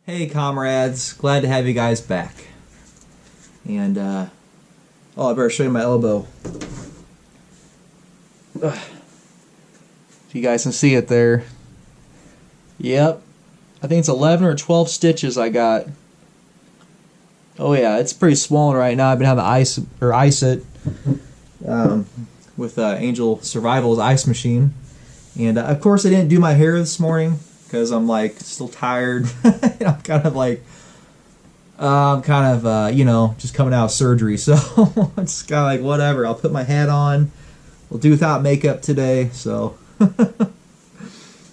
Hey comrades, glad to have you guys back. And oh, I better show you my elbow. Ugh. If you guys can see it there. Yep, I think it's 11 or 12 stitches I got. Oh yeah, it's pretty swollen right now. I've been having ice it with Angel Survival's ice machine. And of course I didn't do my hair this morning because I'm like still tired. I'm kind of you know, just coming out of surgery, so it's kind of like whatever. I'll put my hat on. We'll do without makeup today, so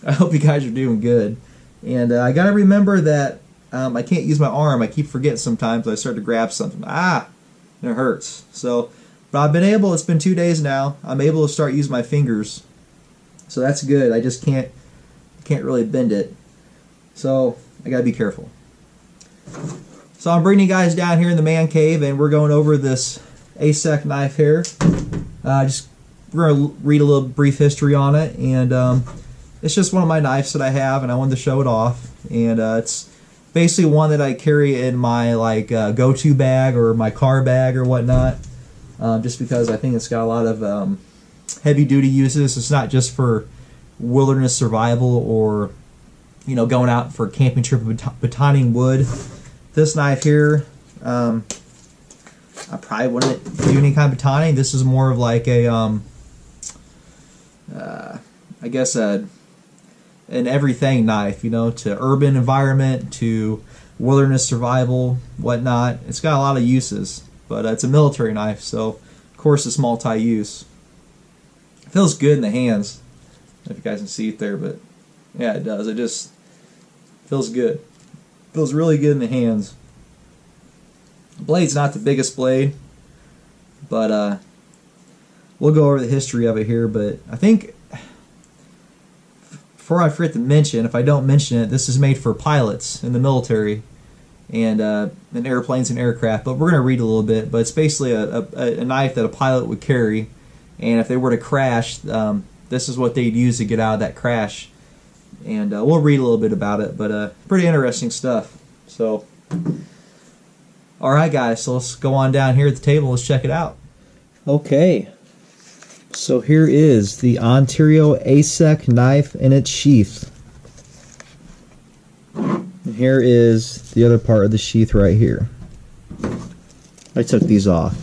I hope you guys are doing good. And I gotta remember that I can't use my arm. I keep forgetting sometimes. I start to grab something, and it hurts. So, but I've been able. It's been 2 days now. I'm able to start using my fingers, so that's good. I just can't really bend it, so I gotta be careful. So I'm bringing you guys down here in the man cave, and we're going over this ASEC knife here. We're gonna read a little brief history on it, and it's just one of my knives that I have, and I wanted to show it off. And it's basically one that I carry in my like go-to bag or my car bag or whatnot, just because I think it's got a lot of heavy-duty uses. It's not just for wilderness survival or, you know, going out for a camping trip batoning wood. This knife here, I probably wouldn't do any kind of batoning. This is more of like a, I guess an everything knife, you know, to urban environment, to wilderness survival, whatnot. It's got a lot of uses, but it's a military knife, so of course it's multi-use. It feels good in the hands. I don't know if you guys can see it there, but yeah, it does. It just feels good. Feels really good in the hands. The blade's not the biggest blade, but we'll go over the history of it here. But I think, before I forget to mention, if I don't mention it, this is made for pilots in the military and in airplanes and aircraft. But we're going to read a little bit. But it's basically a knife that a pilot would carry, and if they were to crash, this is what they'd use to get out of that crash. And we'll read a little bit about it, but pretty interesting stuff. So, alright guys, so let's go on down here at the table. Let's check it out. Okay, so here is the Okc Asek knife in its sheath. And here is the other part of the sheath right here. I took these off.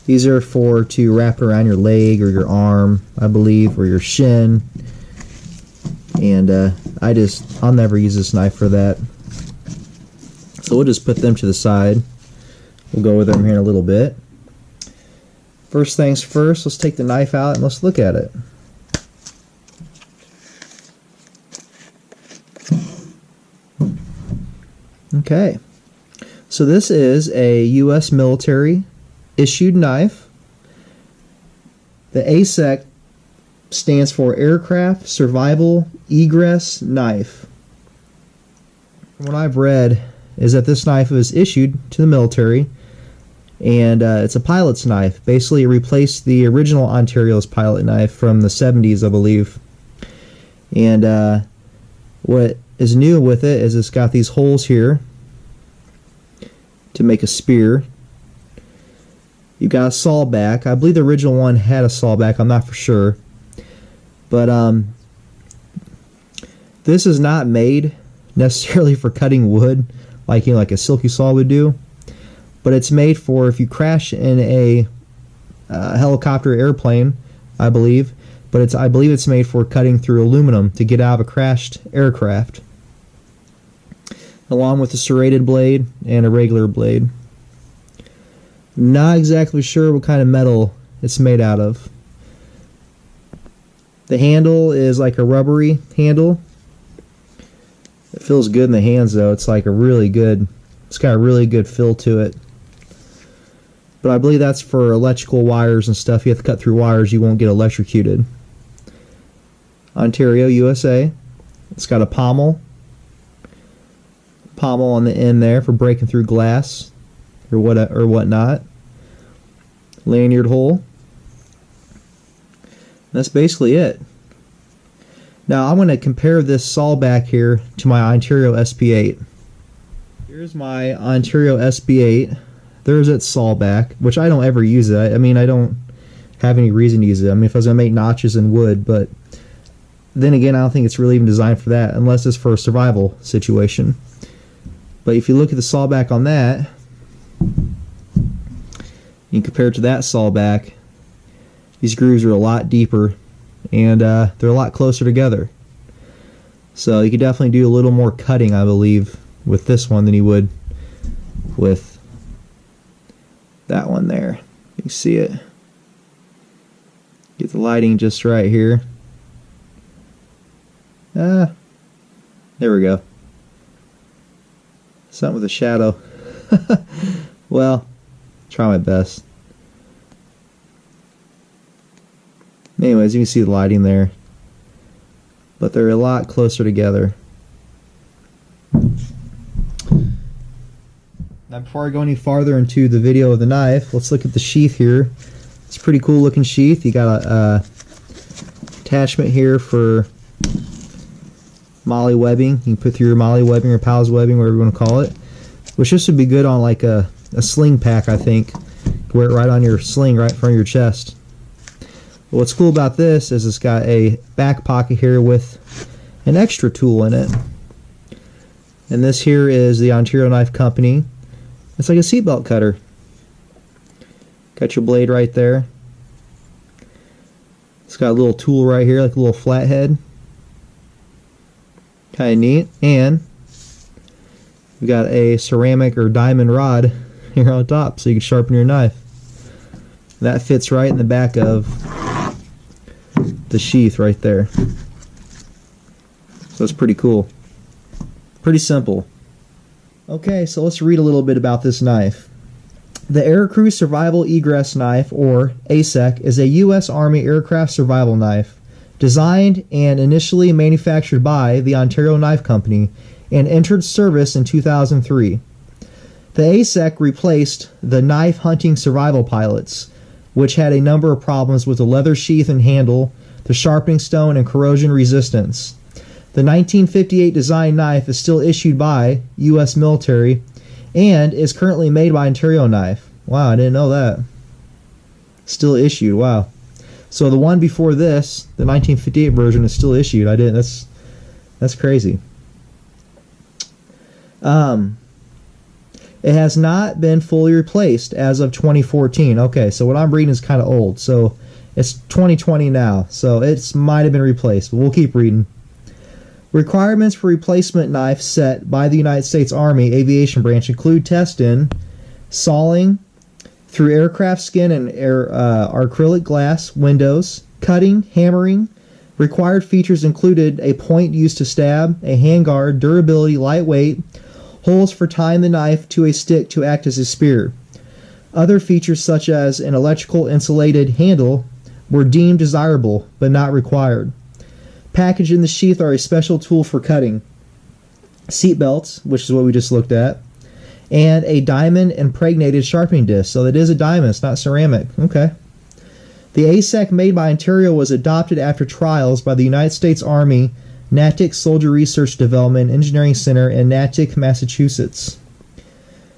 These are to wrap it around your leg or your arm, I believe, or your shin. And I'll never use this knife for that. So we'll just put them to the side. We'll go with them here in a little bit. First things first, let's take the knife out and let's look at it. Okay. So this is a U.S. military issued knife. The ASEC stands for Aircraft Survival Egress Knife. What I've read is that this knife was issued to the military, and it's a pilot's knife. Basically, it replaced the original Ontario's pilot knife from the 70s, I believe. And what is new with it is it's got these holes here to make a spear. You've got a saw back. I believe the original one had a saw back. I'm not for sure. But this is not made necessarily for cutting wood like, you know, like a silky saw would do. But it's made for if you crash in a helicopter or airplane, I believe. But I believe it's made for cutting through aluminum to get out of a crashed aircraft, along with a serrated blade and a regular blade. Not exactly sure what kind of metal it's made out of. The handle is like a rubbery handle. It feels good in the hands though. It's like it's got a really good feel to it. But I believe that's for electrical wires and stuff. You have to cut through wires, you won't get electrocuted. Ontario, USA. It's got a pommel on the end there for breaking through glass or whatnot. lanyard hole. That's basically it. Now I'm going to compare this saw back here to my Ontario SB8. Here's my Ontario SB8. There's its saw back, which I don't ever use it. I mean, I don't have any reason to use it. I mean, if I was going to make notches in wood, but then again, I don't think it's really even designed for that, unless it's for a survival situation. But if you look at the saw back on that, you compare it to that saw back, these grooves are a lot deeper, and they're a lot closer together. So you could definitely do a little more cutting, I believe, with this one than you would with that one there. You can see it. Get the lighting just right here. There we go. Something with a shadow. Well, try my best. Anyways, you can see the lighting there. But they're a lot closer together. Now before I go any farther into the video of the knife, let's look at the sheath here. It's a pretty cool looking sheath. You got a attachment here for molly webbing. You can put through your molly webbing or pals webbing, whatever you want to call it. Which this would be good on like a sling pack, I think. Wear it right on your sling, right in front of your chest. But what's cool about this is it's got a back pocket here with an extra tool in it. And this here is the Ontario Knife Company. It's like a seatbelt cutter. Got your blade right there. It's got a little tool right here, like a little flathead. Kind of neat. And we got a ceramic or diamond rod here on top so you can sharpen your knife. That fits right in the back of the sheath right there. So it's pretty cool. Pretty simple. Okay, so let's read a little bit about this knife. The Aircrew Survival Egress Knife, or ASEC, is a U.S. Army aircraft survival knife designed and initially manufactured by the Ontario Knife Company and entered service in 2003. The ASEC replaced the knife hunting survival pilots, which had a number of problems with the leather sheath and handle, the sharpening stone, and corrosion resistance. The 1958 design knife is still issued by U.S. military and is currently made by Ontario Knife. Wow, I didn't know that. Still issued, wow. So the one before this, the 1958 version, is still issued. I didn't. That's crazy. It has not been fully replaced as of 2014. Okay, so what I'm reading is kind of old. So it's 2020 now. So it might have been replaced, but we'll keep reading. Requirements for replacement knife set by the United States Army Aviation Branch include testing, sawing through aircraft skin and acrylic glass windows, cutting, hammering. Required features included a point used to stab, a handguard, durability, lightweight, holes for tying the knife to a stick to act as a spear. Other features such as an electrical insulated handle were deemed desirable but not required. Packaged in the sheath are a special tool for cutting, seat belts, which is what we just looked at, and a diamond impregnated sharpening disc. So it is a diamond, it's not ceramic. Okay. The ASEC made by Ontario was adopted after trials by the United States Army Natick Soldier Research Development Engineering Center in Natick, Massachusetts.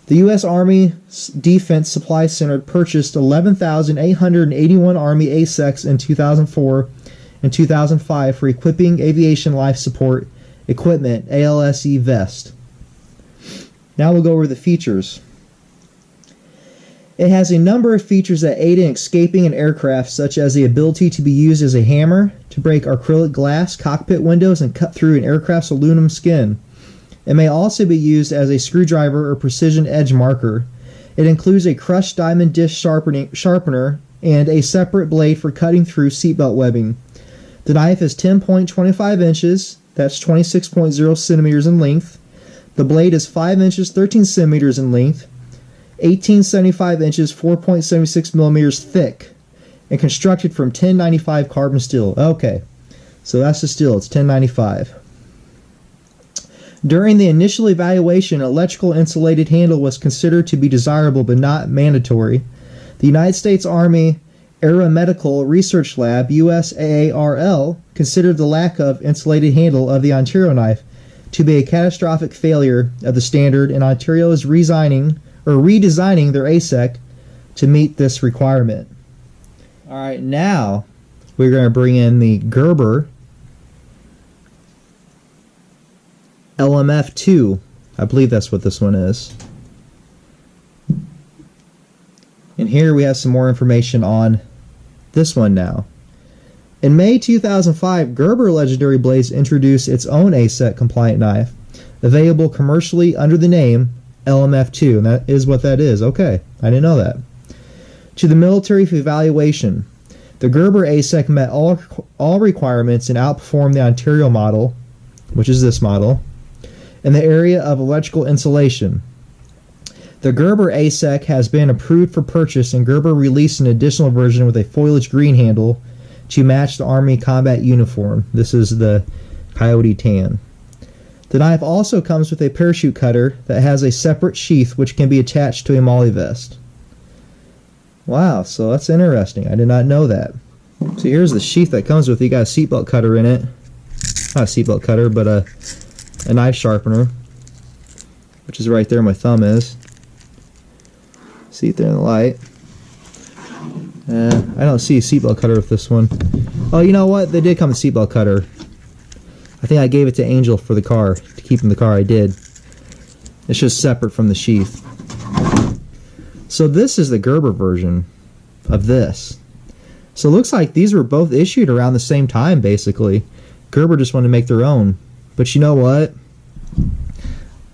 The U.S. Army Defense Supply Center purchased 11,881 Army ASECs in 2004 and 2005 for equipping aviation life support equipment, ALSE vest. Now we'll go over the features. It has a number of features that aid in escaping an aircraft, such as the ability to be used as a hammer to break acrylic glass, cockpit windows, and cut through an aircraft's aluminum skin. It may also be used as a screwdriver or precision edge marker. It includes a crushed diamond disc sharpener and a separate blade for cutting through seatbelt webbing. The knife is 10.25 inches, that's 26.0 centimeters in length. The blade is 5 inches, 13 centimeters in length, 1875 inches, 4.76 millimeters thick, and constructed from 1095 carbon steel. Okay, so that's the steel, it's 1095. During the initial evaluation, electrical insulated handle was considered to be desirable but not mandatory. The United States Army Aeromedical Research Lab, USARL, considered the lack of insulated handle of the Ontario knife to be a catastrophic failure of the standard, and Ontario is redesigning their ASEC to meet this requirement. Alright, now we're going to bring in the Gerber LMF2. I believe that's what this one is. And here we have some more information on this one now. In May 2005, Gerber Legendary Blades introduced its own ASEC compliant knife, available commercially under the name LMF2, and that is what that is. Okay, I didn't know that. To the military for evaluation, the Gerber ASEC met all requirements and outperformed the Ontario model, which is this model, in the area of electrical insulation. The Gerber ASEC has been approved for purchase, and Gerber released an additional version with a foliage green handle to match the Army combat uniform. This is the Coyote Tan. The knife also comes with a parachute cutter that has a separate sheath which can be attached to a MOLLE vest. Wow, so that's interesting. I did not know that. So here's the sheath that comes with it. You got a seatbelt cutter in it. Not a seatbelt cutter, but a knife sharpener, which is right there my thumb is. See it there in the light. I don't see a seatbelt cutter with this one. Oh, you know what? They did come with a seatbelt cutter. I think I gave it to Angel for the car, to keep in the car. I did. It's just separate from the sheath. So this is the Gerber version of this. So it looks like these were both issued around the same time, basically. Gerber just wanted to make their own. But you know what?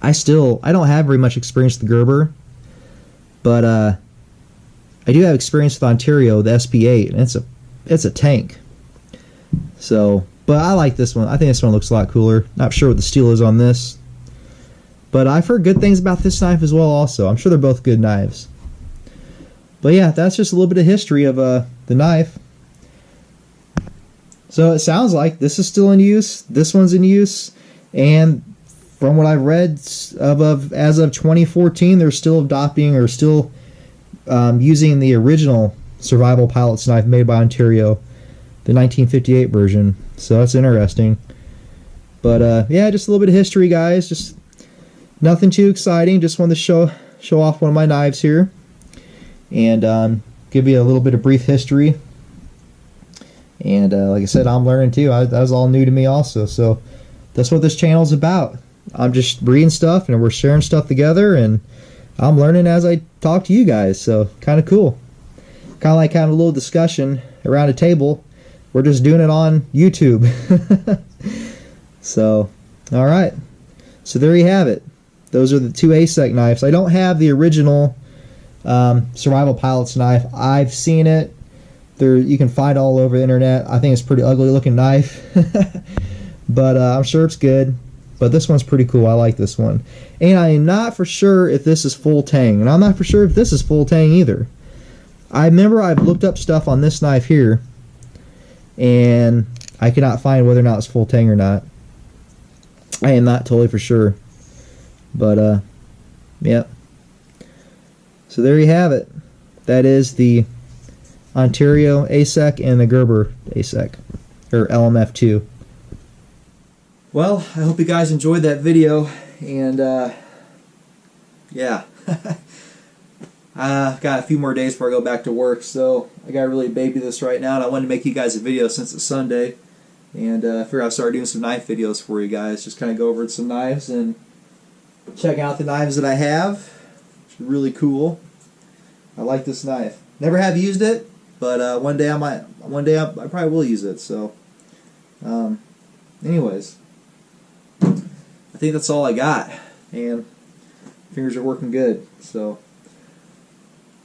I don't have very much experience with the Gerber. But I do have experience with Ontario, the SP8, and it's a tank. So, but I like this one. I think this one looks a lot cooler. Not sure what the steel is on this, but I've heard good things about this knife as well also. I'm sure they're both good knives. But yeah, that's just a little bit of history of the knife. So it sounds like this is still in use, this one's in use, and from what I've read, as of 2014, they're still adopting or still using the original survival pilot's knife made by Ontario, the 1958 version. So that's interesting. But yeah, just a little bit of history, guys. Just nothing too exciting. Just wanted to show off one of my knives here, and give you a little bit of brief history. And like I said, I'm learning too. That was all new to me also. So that's what this channel is about. I'm just reading stuff and we're sharing stuff together, and I'm learning as I talk to you guys. So kind of cool. Kind of like having a little discussion around a table. We're just doing it on YouTube. So, alright. So there you have it. Those are the two ASEC knives. I don't have the original survival pilot's knife. I've seen it. You can find it all over the internet. I think it's a pretty ugly looking knife. But I'm sure it's good. But this one's pretty cool. I like this one. And I am not for sure if this is full tang. And I'm not for sure if this is full tang either. I remember I've looked up stuff on this knife here, and I cannot find whether or not it's full tang or not. I am not totally for sure. But, yep. So there you have it. That is the Ontario ASEC and the Gerber ASEC, or LMF2. Well, I hope you guys enjoyed that video, and yeah. I've got a few more days before I go back to work, so I gotta really baby this right now, and I wanted to make you guys a video since it's Sunday, and I figured I'd start doing some knife videos for you guys, just kind of go over some knives and check out the knives that I have. It's really cool. I like this knife. Never have used it, but one day I probably will use it. So, anyways, I think that's all I got, and fingers are working good. So,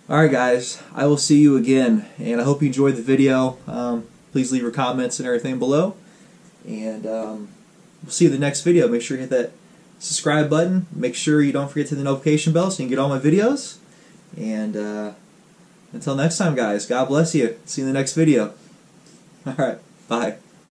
alright guys, I will see you again, and I hope you enjoyed the video. Please leave your comments and everything below, and we'll see you in the next video. Make sure you hit that subscribe button. Make sure you don't forget to hit the notification bell so you can get all my videos. And until next time, guys, God bless you. See you in the next video. Alright, bye.